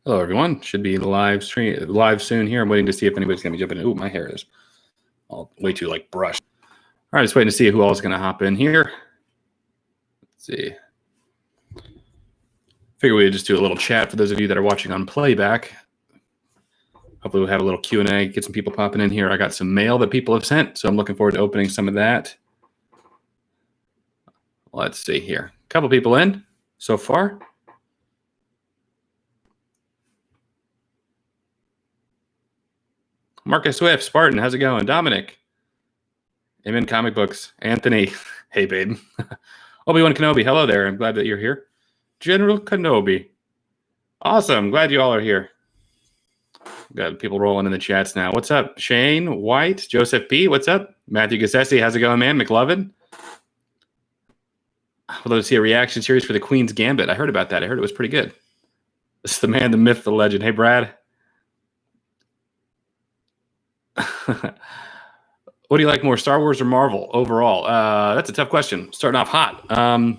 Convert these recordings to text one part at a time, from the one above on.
Hello, everyone. Should be live soon here. I'm waiting to see if anybody's going to be jumping in. Ooh, my hair is all way too brushed. All right, just waiting to see who all is going to hop in here. Let's see. Figure we'd just do a little chat for those of you that are watching on playback. Hopefully we'll have a little Q&A, get some people popping in here. I got some mail that people have sent, so I'm looking forward to opening some of that. Let's see here. A couple people in so far. Marcus Swift, Spartan, how's it going? Dominic, Amen Comic Books, Anthony, hey babe. Obi-Wan Kenobi, hello there. I'm glad that you're here. General Kenobi, awesome. Glad you all are here. Got people rolling in the chats now. What's up? Shane White, Joseph P. What's up? Matthew Gassesi, how's it going, man? McLovin. I'd love to see a reaction series for the Queen's Gambit. I heard about that. I heard it was pretty good. This is the man, the myth, the legend. Hey, Brad. What do you like more, Star Wars or Marvel overall? That's a tough question. Starting off hot. I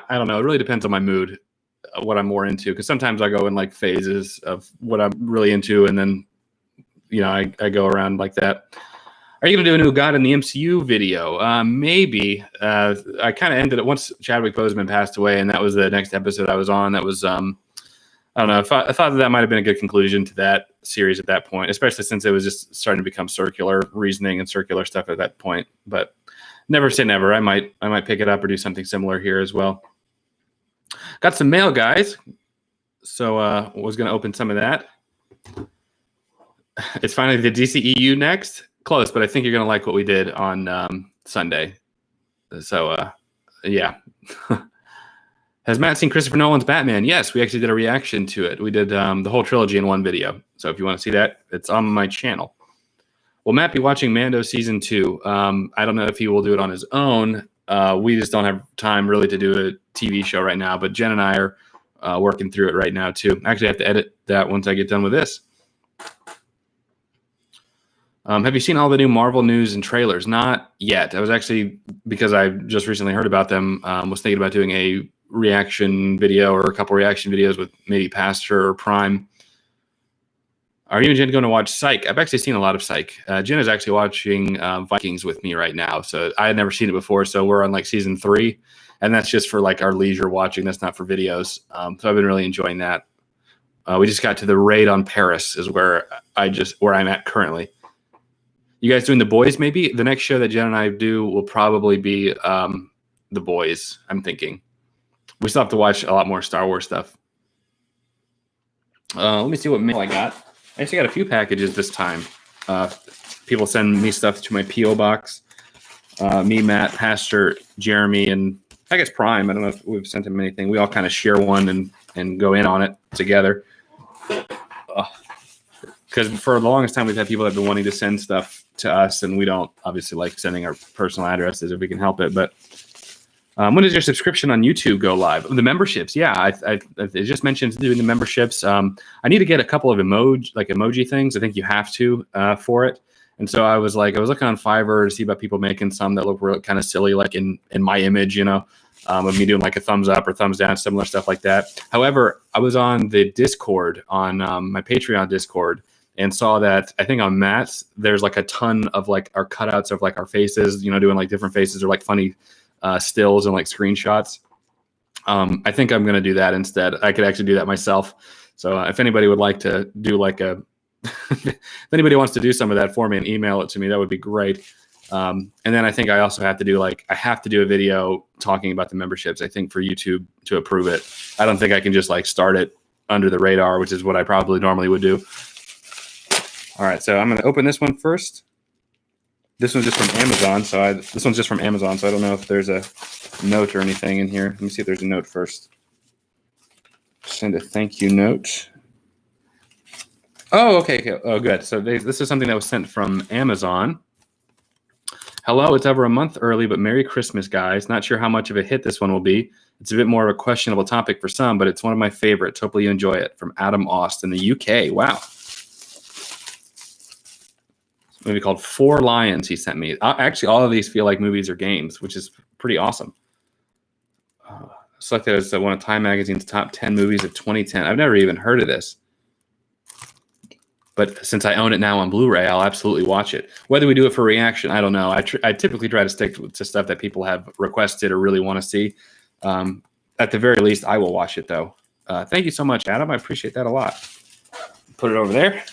don't know. It really depends on my mood, what I'm more into. Because sometimes I go in phases of what I'm really into, and then I go around like that. Are you going to do a new God in the MCU video? Maybe. I kind of ended it once Chadwick Boseman passed away, and that was the next episode I was on. That was I don't know. I thought that might have been a good conclusion to that series at that point, especially since it was just starting to become circular reasoning and circular stuff at that point. But never say never. I might pick it up or do something similar here as well. Got some mail, guys. So was going to open some of that. It's finally the DCEU next. Close, but I think you're going to like what we did on Sunday. So, yeah. Has Matt seen Christopher Nolan's Batman? Yes, we actually did a reaction to it. We did the whole trilogy in one video. So if you want to see that, it's on my channel. Will Matt be watching Mando Season 2? I don't know if he will do it on his own. We just don't have time really to do a TV show right now. But Jen and I are working through it right now, too. Actually, I have to edit that once I get done with this. Have you seen all the new Marvel news and trailers? Not yet. I was actually, because I just recently heard about them, was thinking about doing a reaction video or a couple reaction videos with maybe Pastor or Prime. Are you and Jen going to watch Psych? I've actually seen a lot of Psych. Jen is actually watching Vikings with me right now. So I had never seen it before. So we're on season 3, and that's just for our leisure watching. That's not for videos. So I've been really enjoying that. We just got to the raid on Paris is where I'm at currently. You guys doing The Boys maybe? The next show that Jen and I do will probably be The Boys, I'm thinking. We still have to watch a lot more Star Wars stuff. Let me see what mail I got. I actually got a few packages this time. People send me stuff to my P.O. box. Me, Matt, Pastor, Jeremy, and I guess Prime. I don't know if we've sent him anything. We all kind of share one and go in on it together. Because for the longest time, we've had people that have been wanting to send stuff to us, and we don't obviously like sending our personal addresses if we can help it. But when does your subscription on YouTube go live? The memberships, yeah. I just mentioned doing the memberships. I need to get a couple of emoji things. I think you have to for it. And so I was looking on Fiverr to see about people making some that look really kind of silly, in my image, of me doing a thumbs up or thumbs down, similar stuff like that. However, I was on the Discord on my Patreon Discord and saw that I think on Matt's there's a ton of our cutouts of our faces, doing different faces or funny stills and screenshots. I think I'm going to do that instead. I could actually do that myself. So if anybody would like to do if anybody wants to do some of that for me and email it to me, that would be great. And then I think I also have to do I have to do a video talking about the memberships, I think, for YouTube to approve it. I don't think I can just start it under the radar, which is what I probably normally would do. All right, so I'm going to open this one first. This one's just from Amazon, so I don't know if there's a note or anything in here. Let me see if there's a note first. Send a thank you note. Oh, okay. Oh, good. So this is something that was sent from Amazon. Hello, it's over a month early, but Merry Christmas, guys. Not sure how much of a hit this one will be. It's a bit more of a questionable topic for some, but it's one of my favorites. Hopefully you enjoy it. From Adam Aust in the UK. Wow. Movie called Four Lions he sent me. Actually, all of these feel like movies or games, which is pretty awesome. selected as one of Time Magazine's top 10 movies of 2010. I've never even heard of this. But since I own it now on Blu-ray, I'll absolutely watch it. Whether we do it for reaction, I don't know. I typically try to stick to stuff that people have requested or really want to see. At the very least, I will watch it, though. Thank you so much, Adam. I appreciate that a lot. Put it over there.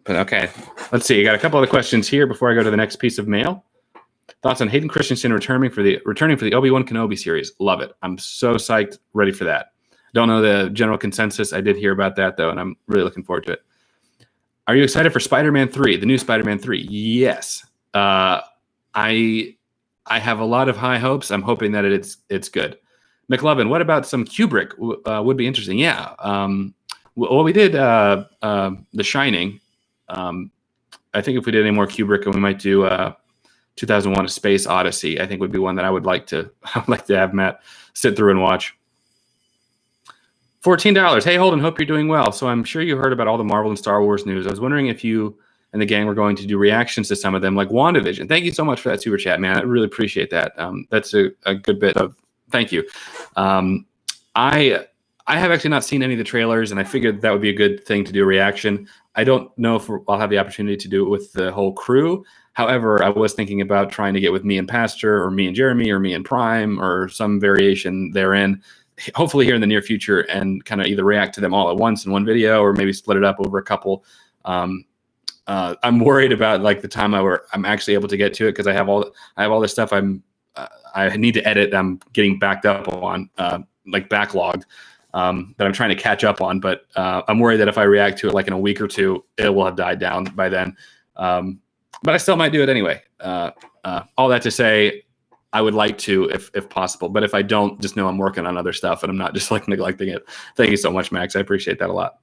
But okay, let's see. I got a couple other questions here before I go to the next piece of mail. Thoughts on Hayden Christensen returning for the Obi-Wan Kenobi series? Love it. I'm so psyched, ready for that. Don't know the general consensus. I did hear about that, though, and I'm really looking forward to it. Are you excited for Spider-Man 3, the new Spider-Man 3? Yes. I have a lot of high hopes. I'm hoping that it's good. McLovin, what about some Kubrick? Would be interesting. Yeah. Well, we did The Shining. I think if we did any more Kubrick, we might do 2001: A Space Odyssey. I think would be one that I would like to have Matt sit through and watch. $14. Hey, Holden, hope you're doing well. So I'm sure you heard about all the Marvel and Star Wars news. I was wondering if you and the gang were going to do reactions to some of them, like WandaVision. Thank you so much for that super chat, man. I really appreciate that. That's a good bit of thank you. I have actually not seen any of the trailers, and I figured that would be a good thing to do a reaction. I don't know if I'll have the opportunity to do it with the whole crew. However, I was thinking about trying to get with me and Pastor, or me and Jeremy, or me and Prime, or some variation therein, hopefully here in the near future, and kind of either react to them all at once in one video, or maybe split it up over a couple. I'm worried about like the time I'm actually able to get to it, because I have all this stuff I need to edit. I'm getting backed up on, like backlogged, that I'm trying to catch up on. But I'm worried that if I react to it like in a week or two, it will have died down by then. But I still might do it anyway. All that to say, I would like to, if possible. But if I don't, just know I'm working on other stuff and I'm not just like neglecting it. Thank you so much, Max. I appreciate that a lot.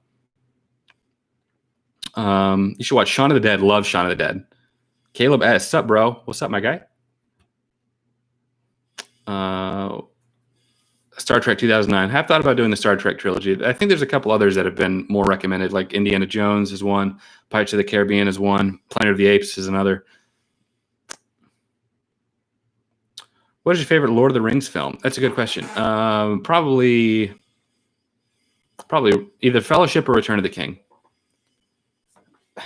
You should watch Shaun of the Dead. Love Shaun of the Dead. Caleb S. Sup, bro? What's up, my guy? Star Trek 2009. Have thought about doing the Star Trek trilogy. I think there's a couple others that have been more recommended, like Indiana Jones is one, Pirates of the Caribbean is one, Planet of the Apes is another. What is your favorite Lord of the Rings film? That's a good question. Probably either Fellowship or Return of the King.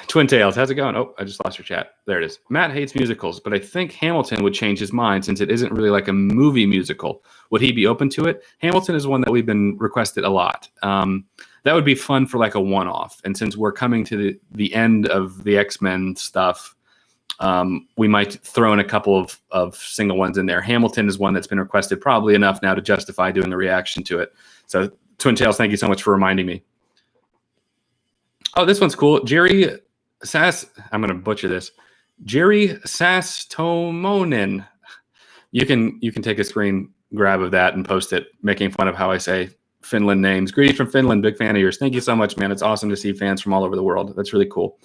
Twin Tails, how's it going? Oh, I just lost your chat. There it is. Matt hates musicals, but I think Hamilton would change his mind since it isn't really like a movie musical. Would he be open to it? Hamilton is one that we've been requested a lot. That would be fun for like a one-off. And since we're coming to the end of the X-Men stuff, we might throw in a couple of single ones in there. Hamilton is one that's been requested probably enough now to justify doing a reaction to it. So Twin Tails, thank you so much for reminding me. Oh, this one's cool. Jerry Sass, I'm going to butcher this. Jerry Sastomonen. You can take a screen grab of that and post it, making fun of how I say Finland names. Greetings from Finland. Big fan of yours. Thank you so much, man. It's awesome to see fans from all over the world. That's really cool.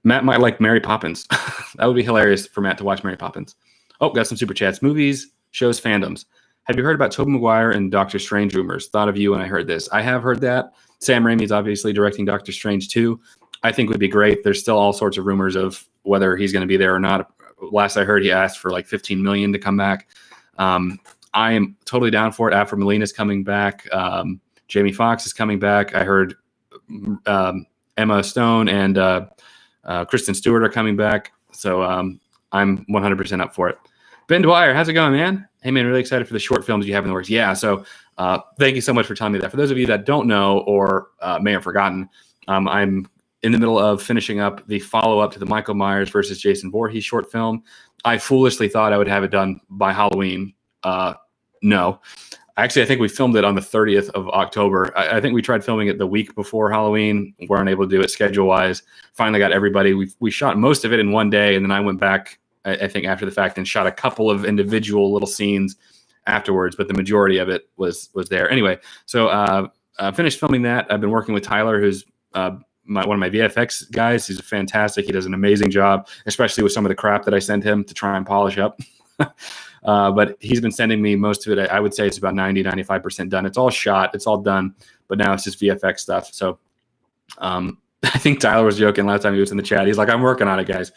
Matt might like Mary Poppins. That would be hilarious for Matt to watch Mary Poppins. Oh, got some super chats. Movies, shows, fandoms. Have you heard about Tobey Maguire and Doctor Strange rumors? Thought of you when I heard this. I have heard that. Sam Raimi's obviously directing Doctor Strange 2. I think would be great. There's still all sorts of rumors of whether he's going to be there or not. Last I heard, he asked for like $15 million to come back. I am totally down for it. Alfred Molina's coming back. Jamie Foxx is coming back. I heard Emma Stone and Kristen Stewart are coming back. So I'm 100% up for it. Ben Dwyer, how's it going, man? Hey, man, really excited for the short films you have in the works. Yeah, so thank you so much for telling me that. For those of you that don't know or may have forgotten, I'm in the middle of finishing up the follow-up to the Michael Myers versus Jason Voorhees short film. I foolishly thought I would have it done by Halloween. No. Actually, I think we filmed it on the 30th of October. I think we tried filming it the week before Halloween. We weren't able to do it schedule-wise. Finally got everybody. We shot most of it in one day, and then I went back, I think, after the fact and shot a couple of individual little scenes afterwards, but the majority of it was there. Anyway, so I finished filming that. I've been working with Tyler, who's one of my VFX guys. He's fantastic. He does an amazing job, especially with some of the crap that I sent him to try and polish up. But he's been sending me most of it. I would say it's about 90-95% done. It's all shot. It's all done. But now it's just VFX stuff. So I think Tyler was joking last time he was in the chat. He's like, I'm working on it, guys.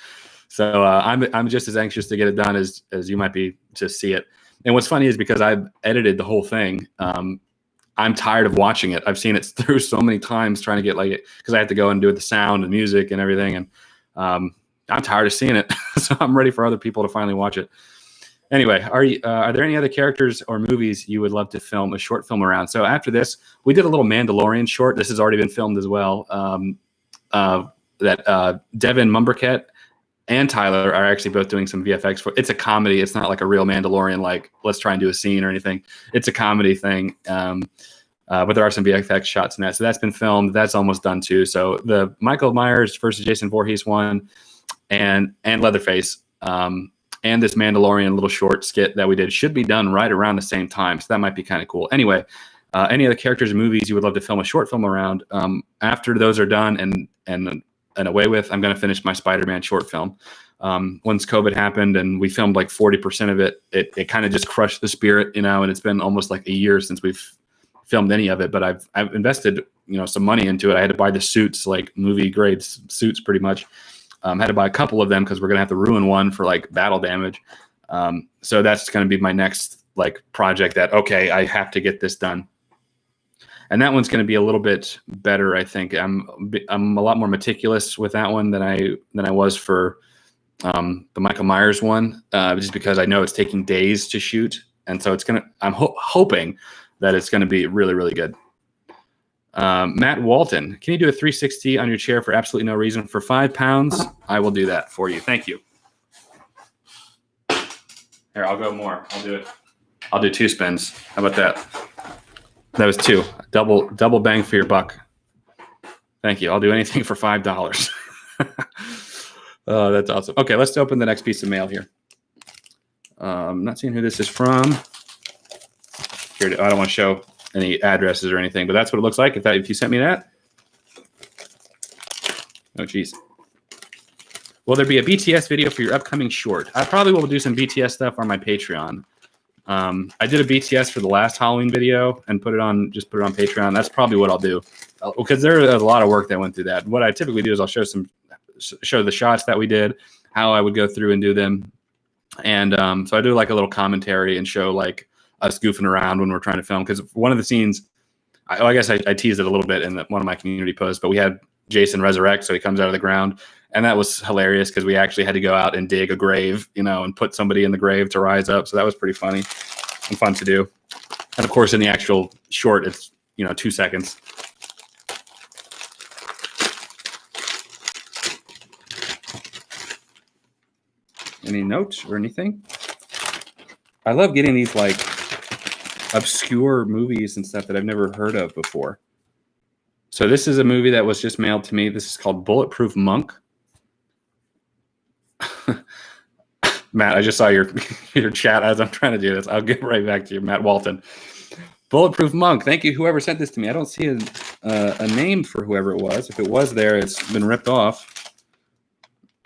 So I'm just as anxious to get it done as you might be to see it. And what's funny is because I've edited the whole thing, I'm tired of watching it. I've seen it through so many times trying to get like it because I have to go and do it, the sound and music and everything. And I'm tired of seeing it. So I'm ready for other people to finally watch it. Anyway, are there any other characters or movies you would love to film a short film around? So after this, we did a little Mandalorian short. This has already been filmed as well. Devin Mumberket and Tyler are actually both doing some VFX for. It's a comedy. It's not like a real Mandalorian, like let's try and do a scene or anything. It's a comedy thing. But there are some VFX shots in that. So that's been filmed. That's almost done too. So the Michael Myers versus Jason Voorhees one and Leatherface and this Mandalorian little short skit that we did should be done right around the same time. So that might be kind of cool. Anyway, any other characters or movies you would love to film a short film around? After those are done and away with, I'm going to finish my Spider-Man short film. Once COVID happened and we filmed like 40% of it, it kind of just crushed the spirit, and it's been almost like a year since we've filmed any of it, but I've invested, some money into it. I had to buy the suits, like movie grade suits pretty much. Had to buy a couple of them because we're going to have to ruin one for like battle damage. So that's going to be my next like project that, okay, I have to get this done. And that one's going to be a little bit better, I think. I'm a lot more meticulous with that one than I was for the Michael Myers one, just because I know it's taking days to shoot, and so I'm hoping that it's going to be really, really good. Matt Walton, can you do a 360 on your chair for absolutely no reason for £5? I will do that for you. Thank you. Here, I'll go more. I'll do it. I'll do 2 spins. How about that? That was 2. Double bang for your buck. Thank you. I'll do anything for $5. Oh, that's awesome. Okay, let's open the next piece of mail here. I'm not seeing who this is from. Here, I don't want to show any addresses or anything, but that's what it looks like. If you sent me that. Oh, geez. Will there be a BTS video for your upcoming short? I probably will do some BTS stuff on my Patreon. I did a BTS for the last Halloween video and put it on Patreon. That's probably what I'll do, because there's a lot of work that went through that. What I typically do is I'll show the shots that we did, how I would go through and do them. And so I do like a little commentary and show like us goofing around when we're trying to film. Because one of the scenes, I guess I teased it a little bit in one of my community posts, but we had Jason resurrect, so he comes out of the ground. And that was hilarious because we actually had to go out and dig a grave, and put somebody in the grave to rise up. So that was pretty funny and fun to do. And of course, in the actual short, it's, 2 seconds. Any notes or anything? I love getting these like obscure movies and stuff that I've never heard of before. So this is a movie that was just mailed to me. This is called Bulletproof Monk. Matt, I just saw your chat as I'm trying to do this. I'll get right back to you, Matt Walton. Bulletproof Monk. Thank you, whoever sent this to me. I don't see a name for whoever it was. If it was there, it's been ripped off.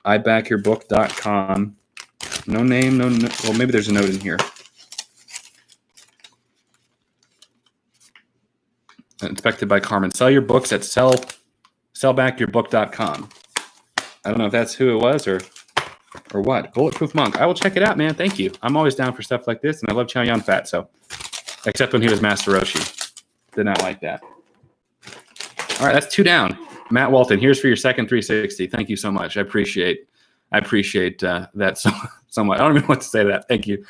ibackyourbook.com. No name, no. Well, maybe there's a note in here. Inspected by Carmen. Sell your books at sellbackyourbook.com. I don't know if that's who it was or what. Bulletproof Monk. I will check it out, man. Thank you. I'm always down for stuff like this, and I love Chow Yun Fat, so. Except when he was Master Roshi. Did not like that. All right, that's 2 down. Matt Walton, here's for your second 360. Thank you so much. I appreciate that so much. I don't even know what to say to that. Thank you.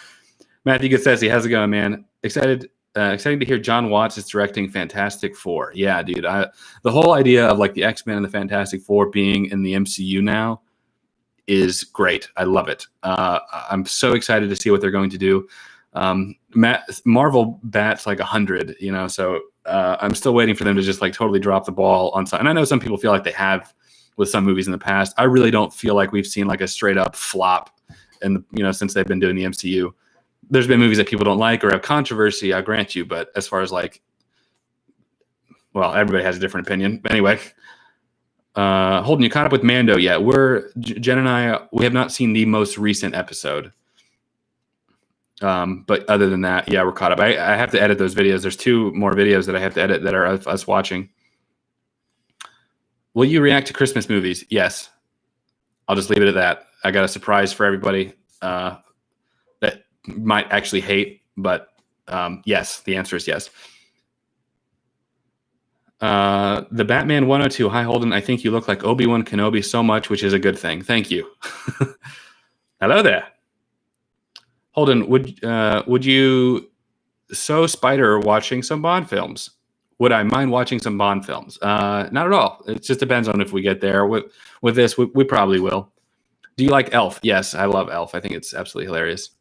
Matthew Gassesi, how's it going, man? Exciting to hear John Watts is directing Fantastic Four. Yeah, dude. The whole idea of like the X-Men and the Fantastic Four being in the MCU now is great. I love it. I'm so excited to see what they're going to do. Marvel bats like 100, so I'm still waiting for them to just like totally drop the ball on some. And I know some people feel like they have with some movies in the past. I really don't feel like we've seen like a straight up flop since they've been doing the MCU. There's been movies that people don't like or have controversy, I grant you, but as far as like, well, everybody has a different opinion. But anyway, Holden, you caught up with Mando yet? Jen and I, we have not seen the most recent episode. But other than that, yeah, we're caught up. I have to edit those videos. There's 2 more videos that I have to edit that are of us watching. Will you react to Christmas movies? Yes. I'll just leave it at that. I got a surprise for everybody. That might actually hate, but yes, the answer is yes. The Batman 102. Hi, Holden. I think you look like Obi-Wan Kenobi so much, which is a good thing. Thank you. Hello there. Holden, would you spider watching some Bond films? Would I mind watching some Bond films? Not at all. It just depends on if we get there. With this, we probably will. Do you like Elf? Yes, I love Elf. I think it's absolutely hilarious.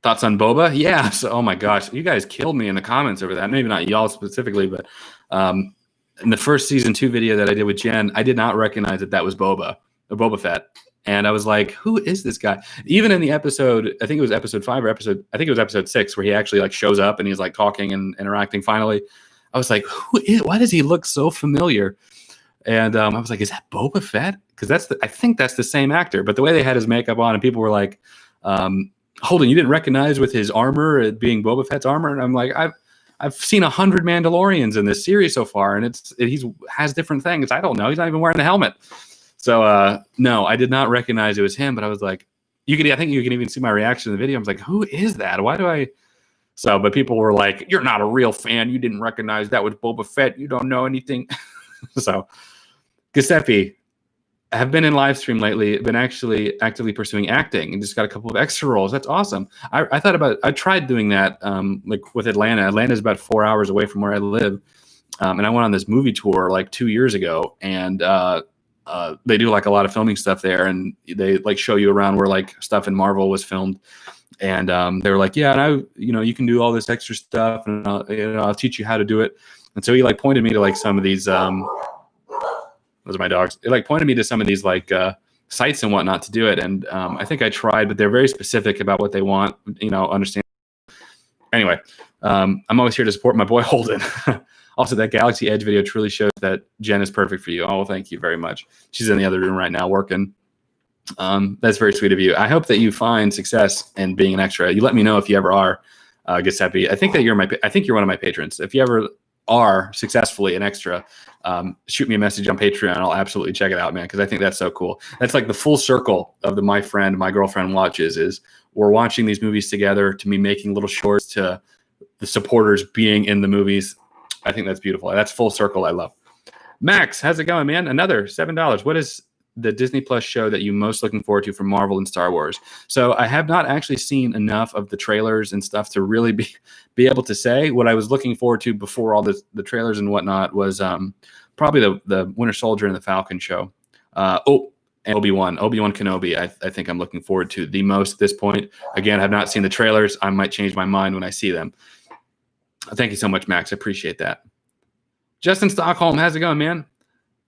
Thoughts on Boba? Yeah. So, oh my gosh, you guys killed me in the comments over that. Maybe not y'all specifically, but in the first season 2 video that I did with Jen, I did not recognize that was Boba, or Boba Fett. And I was like, who is this guy? Even in the episode, I think it was episode 5 or I think it was episode 6, where he actually like shows up and he's like talking and interacting finally. I was like, why does he look so familiar? And I was like, is that Boba Fett? Because I think that's the same actor. But the way they had his makeup on, and people were like, Holden, you didn't recognize with his armor it being Boba Fett's armor? And I'm like, I've seen 100 Mandalorians in this series so far, and he has different things. I don't know. He's not even wearing the helmet. So no, I did not recognize it was him, but I was like, I think you can even see my reaction in the video. I was like, who is that? Why do I? So, but people were like, you're not a real fan. You didn't recognize that was Boba Fett. You don't know anything. So, Giuseppe, I have been in Livestream lately. Been actually actively pursuing acting and just got a couple of extra roles. That's awesome. I tried doing that like with Atlanta. Atlanta is about 4 hours away from where I live. And I went on this movie tour like 2 years ago, and they do like a lot of filming stuff there, and they like show you around where like stuff in Marvel was filmed. And they were like, yeah, and you can do all this extra stuff, and I'll teach you how to do it. And so he like pointed me to like some of these, those are my dogs. It like pointed me to some of these like sites and whatnot to do it. And I think I tried, but they're very specific about what they want, understand. Anyway, I'm always here to support my boy Holden. Also, that Galaxy Edge video truly shows that Jen is perfect for you. Oh, thank you very much. She's in the other room right now working. That's very sweet of you. I hope that you find success in being an extra. You let me know if you ever are, Giuseppe. I think you're one of my patrons. If you ever are successfully an extra, shoot me a message on Patreon. I'll absolutely check it out, man, because I think that's so cool. That's like the full circle of my girlfriend watches, is we're watching these movies together, to me making little shorts, to the supporters being in the movies. I think that's beautiful. That's full circle. I love. Max, how's it going, man? Another $7. What is the Disney Plus show that you most looking forward to from Marvel and Star Wars? So I have not actually seen enough of the trailers and stuff to really be able to say. What I was looking forward to before all the trailers and whatnot was probably the Winter Soldier and the Falcon show. And Obi-Wan Kenobi. I think I'm looking forward to the most at this point. Again, I have not seen the trailers. I might change my mind when I see them. Thank you so much, Max. I appreciate that. Justin Stockholm, how's it going, man?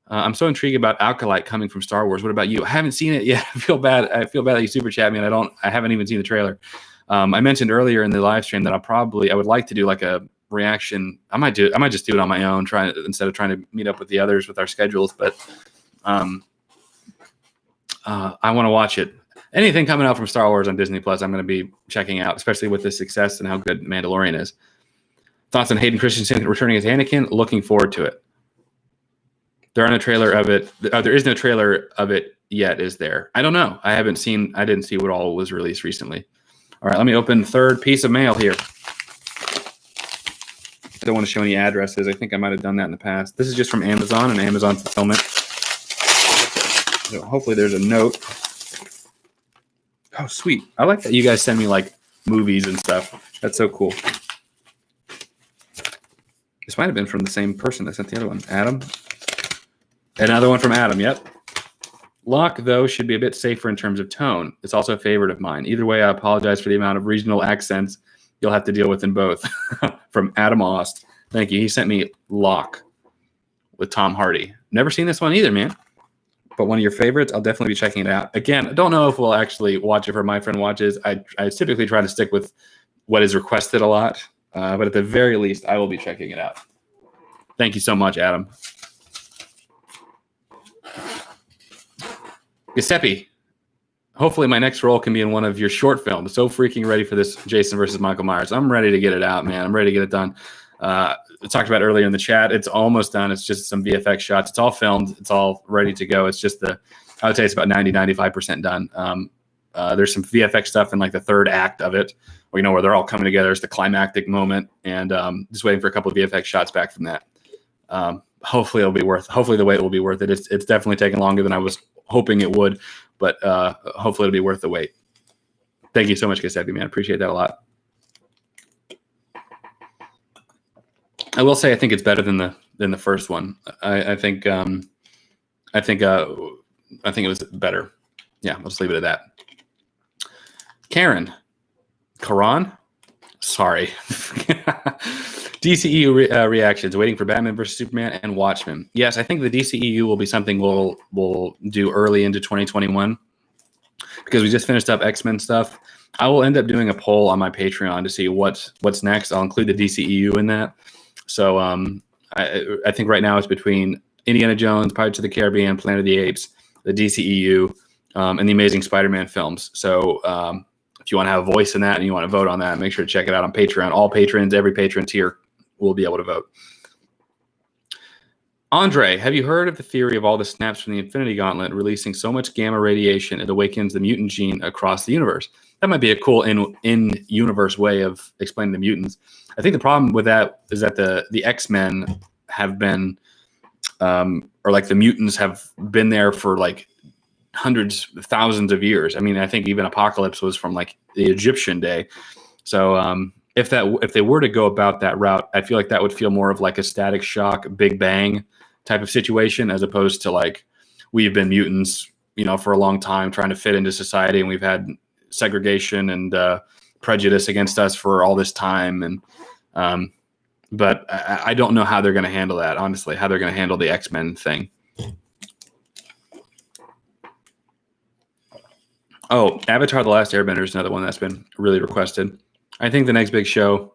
I'm so intrigued about Alkalite coming from Star Wars. What about you? I haven't seen it yet. I feel bad that you super chat me, and I haven't even seen the trailer. I mentioned earlier in the live stream that I would like to do like a reaction. I might just do it on my own, instead of trying to meet up with the others with our schedules. But I want to watch it. Anything coming out from Star Wars on Disney Plus, I'm going to be checking out, especially with the success and how good Mandalorian is. Thoughts on Hayden Christensen returning as Anakin? Looking forward to it. There is no trailer of it yet, is there? I don't know. I didn't see what all was released recently. All right, let me open third piece of mail here. I don't want to show any addresses. I think I might have done that in the past. This is just from Amazon and Amazon fulfillment. So hopefully there's a note. Oh, sweet. I like that you guys send me like movies and stuff. That's so cool. This might have been from the same person that sent the other one. Adam. Another one from Adam, yep. Locke, though, should be a bit safer in terms of tone. It's also a favorite of mine. Either way, I apologize for the amount of regional accents you'll have to deal with in both. From Adam Ost. Thank you. He sent me Locke with Tom Hardy. Never seen this one either, man. But one of your favorites. I'll definitely be checking it out. Again, I don't know if we'll actually watch it for My Friend Watches. I typically try to stick with what is requested a lot. But at the very least, I will be checking it out. Thank you so much, Adam. Giuseppe, hopefully my next role can be in one of your short films. So freaking ready for this Jason versus Michael Myers. I'm ready to get it out, man. I'm ready to get it done. I talked about earlier in the chat. It's almost done. It's just some VFX shots. It's all filmed. It's all ready to go. It's just I would say it's about 90, 95% done. There's some VFX stuff in like the third act of it, where they're all coming together. It's the climactic moment, and just waiting for a couple of VFX shots back from that. Hopefully the wait will be worth it. It's definitely taken longer than I was hoping it would, but hopefully it'll be worth the wait. Thank you so much, Giuseppe, man. Appreciate that a lot. I will say I think it's better than the first one. I think it was better. Yeah, I'll just leave it at that. Karan, sorry. DCEU reactions, waiting for Batman vs. Superman and Watchmen. Yes, I think the DCEU will be something we'll do early into 2021 because we just finished up X-Men stuff. I will end up doing a poll on my Patreon to see what's next. I'll include the DCEU in that. So I think right now it's between Indiana Jones, Pirates of the Caribbean, Planet of the Apes, the DCEU, and the Amazing Spider-Man films. So if you want to have a voice in that and you want to vote on that, make sure to check it out on Patreon. All patrons, every patron tier will be able to vote. Andre, have you heard of the theory of all the snaps from the Infinity Gauntlet releasing so much gamma radiation it awakens the mutant gene across the universe? That might be a cool in-universe way of explaining the mutants. I think the problem with that is that the X-Men have been, or like the mutants have been there for like hundreds, thousands of years. I mean, I think even Apocalypse was from like the Egyptian day. So if they were to go about that route, I feel like that would feel more of like a Static Shock, Big Bang type of situation, as opposed to like we've been mutants, for a long time trying to fit into society, and we've had segregation and prejudice against us for all this time. And but I don't know how they're going to handle that, honestly, how they're going to handle the X-Men thing. Oh, Avatar: The Last Airbender is another one that's been really requested. I think the next big show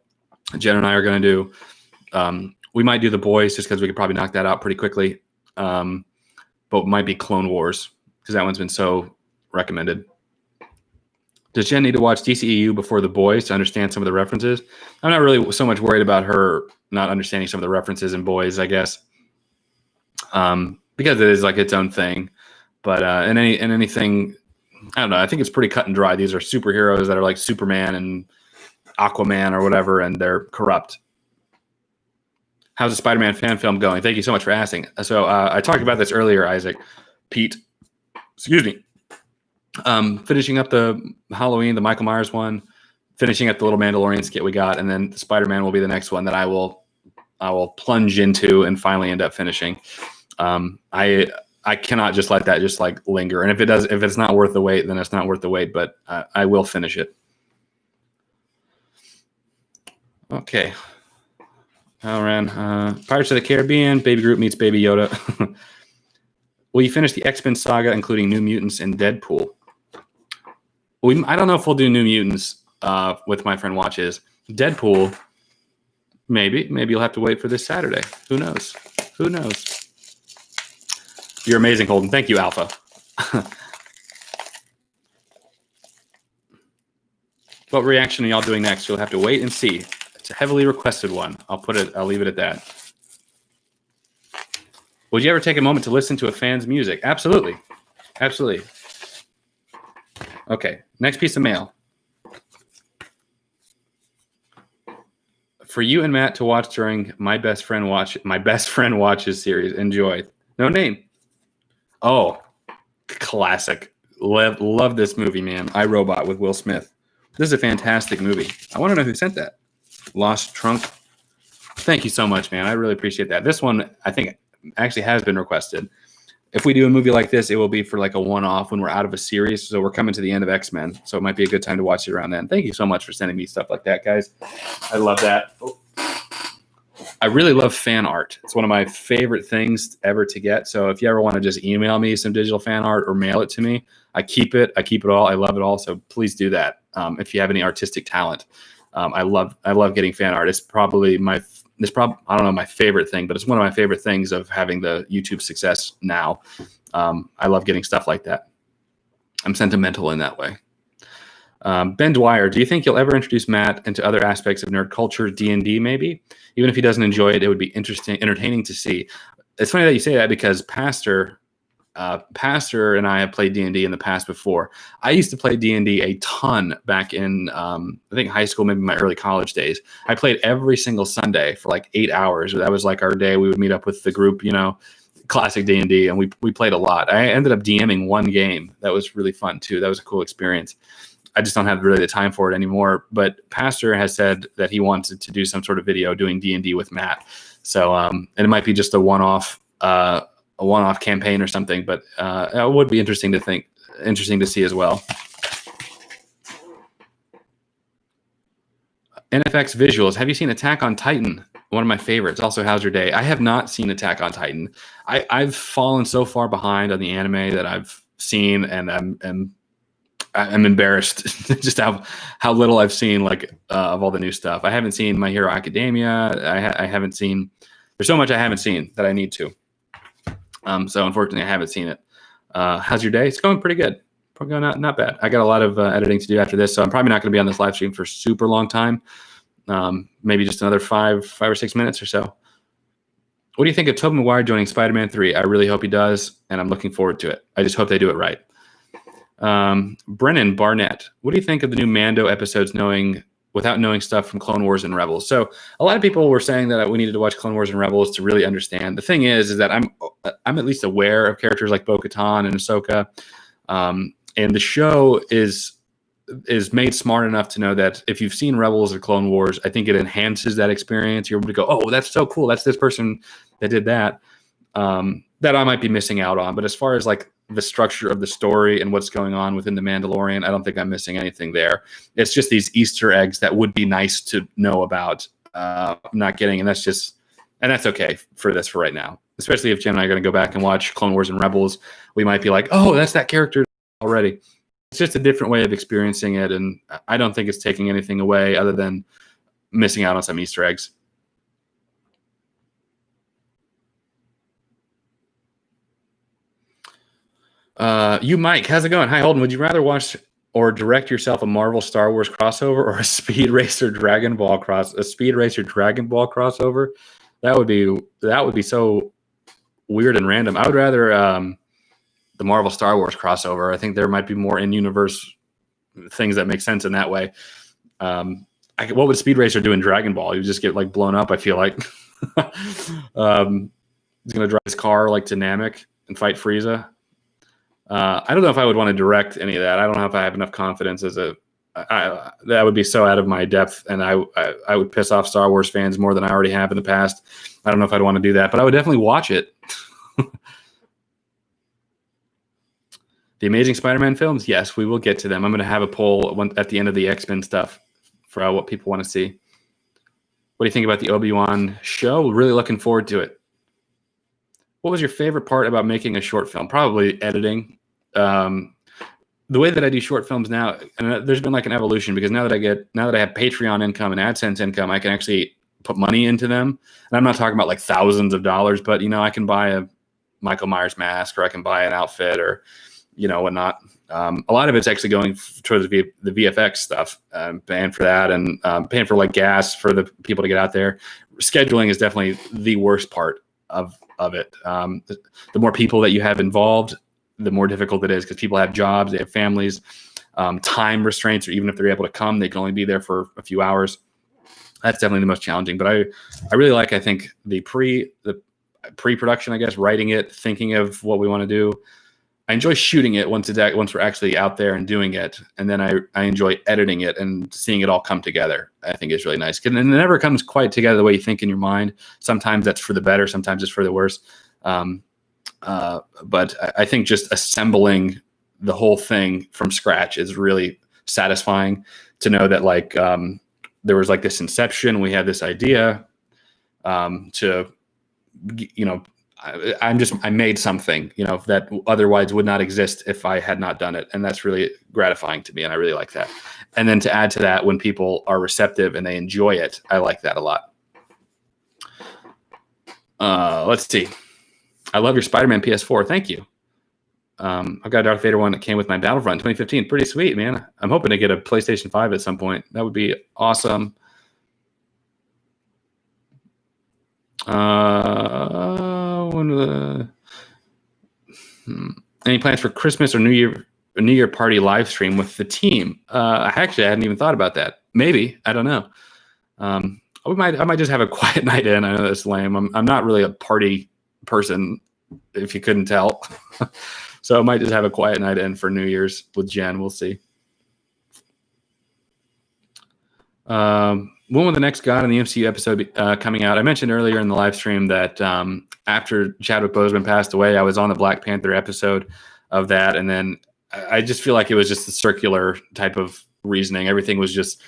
Jen and I are going to do, we might do The Boys just because we could probably knock that out pretty quickly. But it might be Clone Wars because that one's been so recommended. Does Jen need to watch DCEU before The Boys to understand some of the references? I'm not really so much worried about her not understanding some of the references in Boys, I guess, because it is like its own thing. But in anything, I don't know. I think it's pretty cut and dry. These are superheroes that are like Superman and Aquaman or whatever, and they're corrupt. How's the Spider-Man fan film going? Thank you so much for asking. So I talked about this earlier, Pete. Excuse me. Finishing up the Halloween, the Michael Myers one, finishing up the little Mandalorian skit we got, and then Spider-Man will be the next one that I will plunge into and finally end up finishing. I cannot just let that just like linger. And if it's not worth the wait, then it's not worth the wait, but I will finish it. Okay. Pirates of the Caribbean, Baby Groot meets Baby Yoda. Will you finish the X-Men saga, including New Mutants and Deadpool? I don't know if we'll do New Mutants with My Friend Watches. Deadpool, maybe you'll have to wait for this Saturday. Who knows? You're amazing, Holden. Thank you, Alpha. What reaction are y'all doing next? You'll have to wait and see. It's a heavily requested one. I'll leave it at that. Would you ever take a moment to listen to a fan's music? Absolutely. Okay, next piece of mail. For you and Matt to watch during My Best Friend Watches series. Enjoy. No name. Oh, classic. Love this movie, man. I, Robot with Will Smith. This is a fantastic movie. I want to know who sent that. Lost Trunk. Thank you so much, man. I really appreciate that. This one, I think, actually has been requested. If we do a movie like this, it will be for like a one-off when we're out of a series. So we're coming to the end of X-Men. So it might be a good time to watch it around then. Thank you so much for sending me stuff like that, guys. I love that. I really love fan art. It's one of my favorite things ever to get. So if you ever want to just email me some digital fan art or mail it to me, I keep it all. I love it all. So please do that. If you have any artistic talent, I love getting fan art. It's probably my favorite thing, but it's one of my favorite things of having the YouTube success now. I love getting stuff like that. I'm sentimental in that way. Ben Dwyer, do you think you'll ever introduce Matt into other aspects of nerd culture, D&D maybe? Even if he doesn't enjoy it, it would be entertaining to see. It's funny that you say that because Pastor Pastor and I have played D&D in the past before. I used to play D&D a ton back in, I think, high school, maybe my early college days. I played every single Sunday for like 8 hours. That was like our day. We would meet up with the group, classic D&D, and we played a lot. I ended up DMing one game. That was really fun, too. That was a cool experience. I just don't have really the time for it anymore. But Pastor has said that he wanted to do some sort of video doing D&D with Matt. So, and it might be just a one-off campaign or something, but it would be interesting to see as well. NFX visuals. Have you seen Attack on Titan? One of my favorites. Also, how's your day? I have not seen Attack on Titan. I've fallen so far behind on the anime that I've seen, and I'm embarrassed just how little I've seen of all the new stuff. I haven't seen My Hero Academia. I haven't seen. There's so much I haven't seen that I need to. So unfortunately, I haven't seen it. How's your day? It's going pretty good. Probably not bad. I got a lot of editing to do after this, so I'm probably not going to be on this live stream for super long time. Maybe just another 5 or 6 minutes or so. What do you think of Tobey Maguire joining Spider-Man 3? I really hope he does, and I'm looking forward to it. I just hope they do it right. Brennan Barnett, what do you think of the new Mando episodes without knowing stuff from Clone Wars and Rebels? So a lot of people were saying that we needed to watch Clone Wars and Rebels to really understand. The thing is that I'm at least aware of characters like Bo-Katan and Ahsoka, and the show is made smart enough to know that if you've seen Rebels or Clone Wars, I think it enhances that experience. You're able to go, oh, that's so cool. That's this person that did that. That I might be missing out on. But as far as the structure of the story and what's going on within the Mandalorian, I don't think I'm missing anything there. It's just these Easter eggs that would be nice to know about. I'm not getting, and that's okay for right now. Especially if Jen and I are going to go back and watch Clone Wars and Rebels, we might be like, oh, that's that character already. It's just a different way of experiencing it, and I don't think it's taking anything away other than missing out on some Easter eggs. You, Mike, how's it going? Hi, Holden. Would you rather watch or direct yourself a Marvel Star Wars crossover or a Speed Racer Dragon Ball crossover? That would be so weird and random. I would rather the Marvel Star Wars crossover. I think there might be more in-universe things that make sense in that way. What would Speed Racer do in Dragon Ball? He would just get blown up, I feel like. He's going to drive his car to Namek and fight Frieza. I don't know if I would want to direct any of that. I don't know if I have enough confidence that would be so out of my depth, and I would piss off Star Wars fans more than I already have in the past. I don't know if I'd want to do that, but I would definitely watch it. The Amazing Spider-Man films? Yes, we will get to them. I'm going to have a poll at the end of the X-Men stuff for what people want to see. What do you think about the Obi-Wan show? Really looking forward to it. What was your favorite part about making a short film? Probably editing. The way that I do short films now, and there's been an evolution, because now that I have Patreon income and AdSense income, I can actually put money into them. And I'm not talking about thousands of dollars, but I can buy a Michael Myers mask, or I can buy an outfit, or whatnot. A lot of it's actually going towards the VFX stuff, paying for that, and paying for gas for the people to get out there. Scheduling is definitely the worst part of it. The more people that you have involved, the more difficult it is, because people have jobs, they have families, time restraints, or even if they're able to come, they can only be there for a few hours. That's definitely the most challenging. But I really I think the pre-production, I guess, writing it, thinking of what we want to do. I enjoy shooting it once we're actually out there and doing it, and then I enjoy editing it and seeing it all come together. I think it's really nice, and it never comes quite together the way you think in your mind. Sometimes that's for the better, sometimes it's for the worse. But I think just assembling the whole thing from scratch is really satisfying, to know that there was this inception. We had this idea I made something, that otherwise would not exist if I had not done it. And that's really gratifying to me. And I really like that. And then to add to that, when people are receptive and they enjoy it, I like that a lot. Let's see. I love your Spider-Man PS4. Thank you. I've got a Darth Vader one that came with my Battlefront 2015. Pretty sweet, man. I'm hoping to get a PlayStation 5 at some point. That would be awesome. Any plans for Christmas or New Year party live stream with the team? I hadn't even thought about that. Maybe, I don't know. I might just have a quiet night in. I know that's lame. I'm not really a party person, if you couldn't tell. So I might just have a quiet night in for New Year's with Jen. We'll see. When will the next God in the MCU episode be coming out? I mentioned earlier in the live stream that after Chadwick Boseman passed away, I was on the Black Panther episode of that, and then I just feel like it was just the circular type of reasoning. Everything was just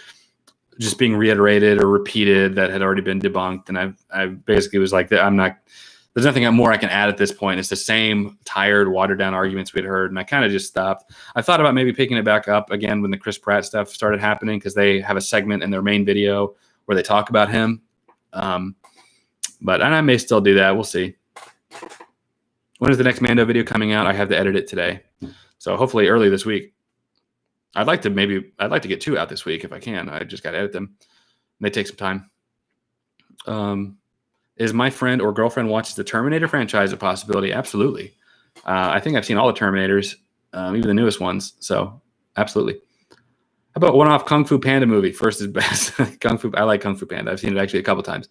being reiterated or repeated that had already been debunked, and I basically was like, there's nothing more I can add at this point. It's the same tired, watered down arguments we'd heard, and I kind of just stopped. I thought about maybe picking it back up again when the Chris Pratt stuff started happening, because they have a segment in their main video where they talk about him. But I may still do that. We'll see. When is the next Mando video coming out? I have to edit it today, so hopefully early this week. I'd like to get 2 out this week if I can. I just got to edit them. They take some time. Is my friend or girlfriend watches the Terminator franchise a possibility? Absolutely. I think I've seen all the Terminators, even the newest ones. So absolutely. How about one-off Kung Fu Panda movie? First is best. I like Kung Fu Panda. I've seen it actually a couple times.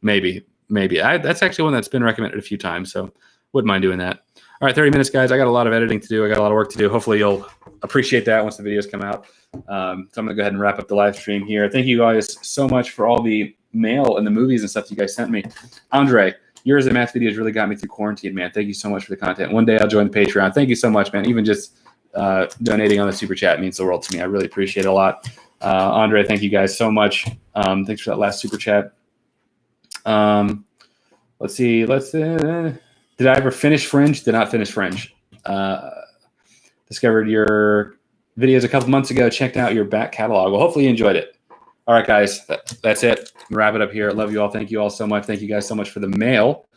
Maybe. That's actually one that's been recommended a few times, so wouldn't mind doing that. All right, 30 minutes, guys. I got a lot of editing to do. I got a lot of work to do. Hopefully you'll appreciate that once the videos come out. So I'm going to go ahead and wrap up the live stream here. Thank you guys so much for all the mail and the movies and stuff you guys sent me. Andre, yours and Matt's videos really got me through quarantine, man. Thank you so much for the content. One day I'll join the Patreon. Thank you so much, man. Even just donating on the super chat means the world to me. I really appreciate it a lot. Andre, thank you guys so much. Thanks for that last super chat. Let's see. Did I ever finish Fringe? Did not finish Fringe. Discovered your videos a couple months ago. Checked out your back catalog. Well, hopefully you enjoyed it. All right, guys. That's it. Wrap it up here. Love you all. Thank you all so much. Thank you guys so much for the mail.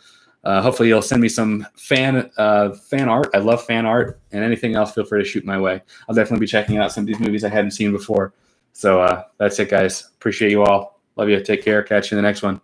Hopefully you'll send me some fan art. I love fan art, and anything else, feel free to shoot my way. I'll definitely be checking out some of these movies I hadn't seen before. So that's it, guys. Appreciate you all. Love you. Take care. Catch you in the next one.